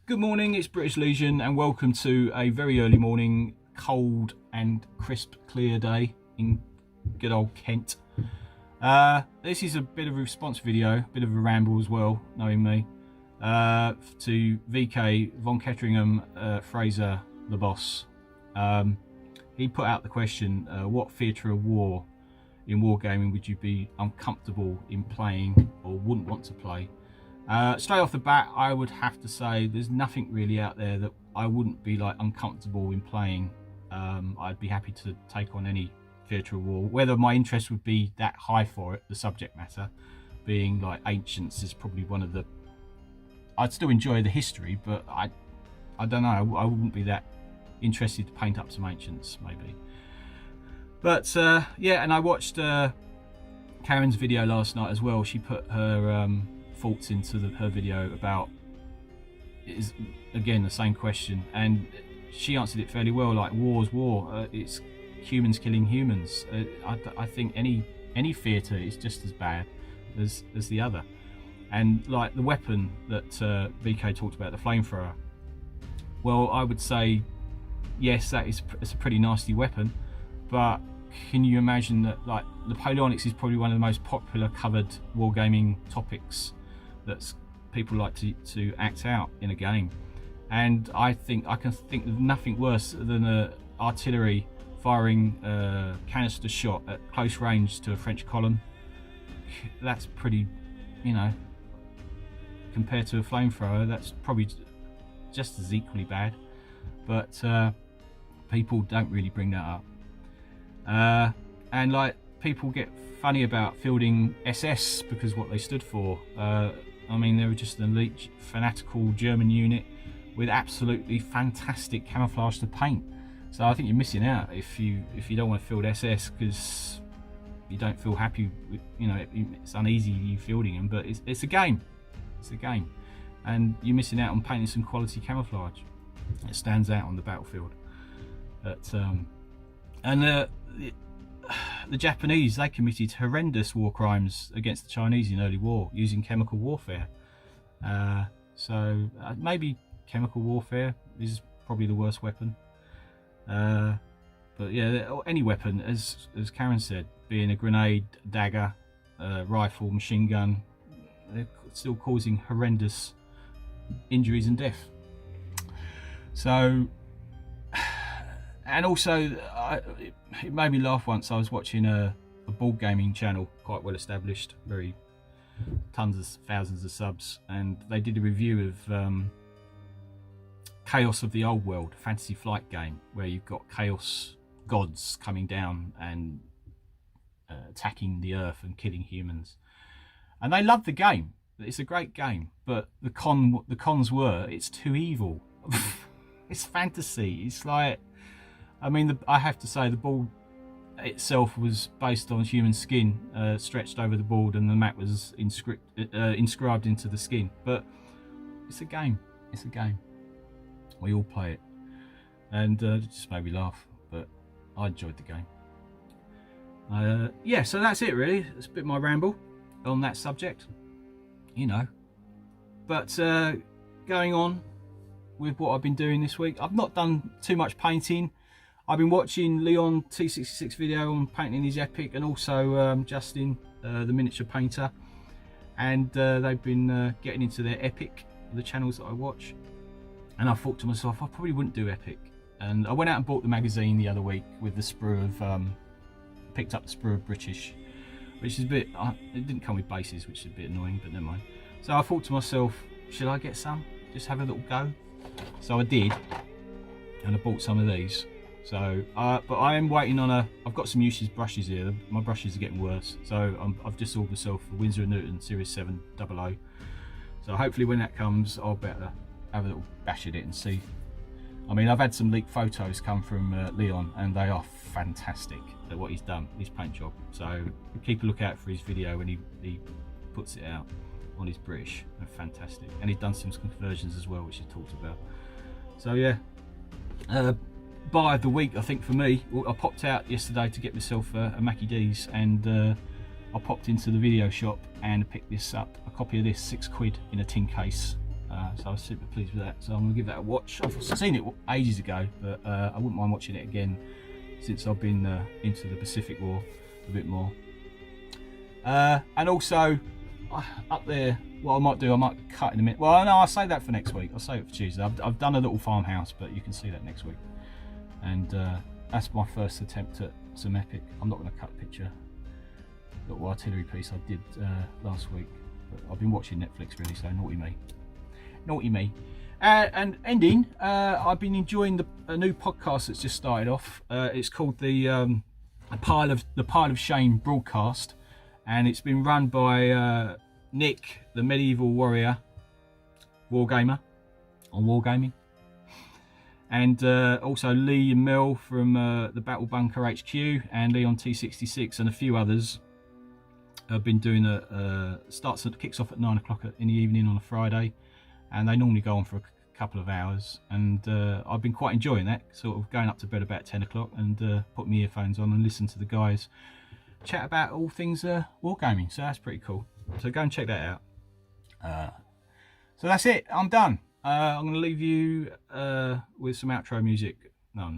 Good morning, it's British Legion and welcome to a very early morning, cold and crisp clear day in good old Kent. This is a bit of a response video, a bit of a ramble as well, knowing me, to VK Von Ketteringham Fraser, the boss. He put out the question, what theatre of war in wargaming would you be uncomfortable in playing or wouldn't want to play? Straight off the bat, I would have to say there's nothing really out there that I wouldn't be like uncomfortable in playing. I'd be happy to take on any theatre of war. Whether my interest would be that high for it, the subject matter being like ancients, is probably one of the. I'd still enjoy the history, but I don't know. I wouldn't be that interested to paint up some ancients, maybe. But yeah, and I watched Karen's video last night as well. She put her thoughts into her video about, is again the same question, and she answered it fairly well. Like, war's war, it's humans killing humans. I think any theatre is just as bad as the other. And like the weapon that VK talked about, the flamethrower, well, I would say yes, it's a pretty nasty weapon, but can you imagine that like Napoleonics is probably one of the most popular covered wargaming topics that people like to act out in a game, and I think I can think of nothing worse than artillery firing a canister shot at close range to a French column. That's pretty, you know, compared to a flamethrower, that's probably just as equally bad, but people don't really bring that up. And like, people get funny about fielding SS because what they stood for. I mean, they were just an elite, fanatical German unit with absolutely fantastic camouflage to paint. So I think you're missing out if you don't want to field SS because you don't feel happy with, you know, it's uneasy you fielding them. But it's a game, it's a game, and you're missing out on painting some quality camouflage. It stands out on the battlefield. But and the Japanese, they committed horrendous war crimes against the Chinese in early war using chemical warfare. So maybe chemical warfare is probably the worst weapon. But yeah, any weapon, as Karen said, being a grenade, dagger, rifle, machine gun, they're still causing horrendous injuries and death. So, and also, it made me laugh once. I was watching a board gaming channel, quite well established, thousands of subs, and they did a review of Chaos of the Old World, a fantasy flight game, where you've got chaos gods coming down and attacking the earth and killing humans. And they loved the game. It's a great game, but the cons were, it's too evil. It's fantasy. It's like, I mean, I have to say the board itself was based on human skin stretched over the board, and the map was inscribed into the skin. But it's a game. It's a game. We all play it, and it just made me laugh. But I enjoyed the game. Yeah, so that's it really. It's a bit of my ramble on that subject, you know. But going on with what I've been doing this week, I've not done too much painting. I've been watching Leon T66 video on painting his epic, and also Justin, the miniature painter, and they've been getting into their epic, the channels that I watch. And I thought to myself, I probably wouldn't do epic. And I went out and bought the magazine the other week with the sprue of, picked up the sprue of British, which is a bit, it didn't come with bases, which is a bit annoying, but never mind. So I thought to myself, should I get some? Just have a little go? So I did, and I bought some of these. So, but I am waiting on I've got some useless brushes here. My brushes are getting worse. So I've just ordered myself a Winsor & Newton Series 7 00. So hopefully when that comes, I'll better have a little bash at it and see. I mean, I've had some leaked photos come from Leon, and they are fantastic at what he's done, his paint job. So keep a lookout for his video when he puts it out on his British. They're fantastic. And he's done some conversions as well, which he talked about. So yeah. Buy of the week, I think, for me. I popped out yesterday to get myself a Mackie D's, and I popped into the video shop and picked this up, a copy of this, £6 in a tin case. so I was super pleased with that. So I'm gonna give that a watch. I've seen it ages ago, but I wouldn't mind watching it again since I've been into the Pacific War a bit more. And also up there, what I might do, I might cut in a minute. Well, no, I'll save that for next week. I'll save it for Tuesday. I've done a little farmhouse, but you can see that next week. And that's my first attempt at some epic. I'm not going to cut a picture. Little artillery piece I did last week. But I've been watching Netflix really, so naughty me. Naughty me. And ending, I've been enjoying a new podcast that's just started off. It's called the Pile of Shame broadcast, and it's been run by Nick, the medieval warrior, wargamer, or wargaming, and also Lee and Mel from the Battle Bunker HQ, and Leon T66, and a few others. Have been doing kicks off at 9 o'clock in the evening on a Friday, and they normally go on for a couple of hours, and I've been quite enjoying that, sort of going up to bed about 10 o'clock and putting my earphones on and listen to the guys chat about all things wargaming. So that's pretty cool, so go and check that out. So that's it, I'm done. I'm going to leave you with some outro music. No, I'm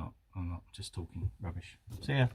not just talking rubbish. See ya.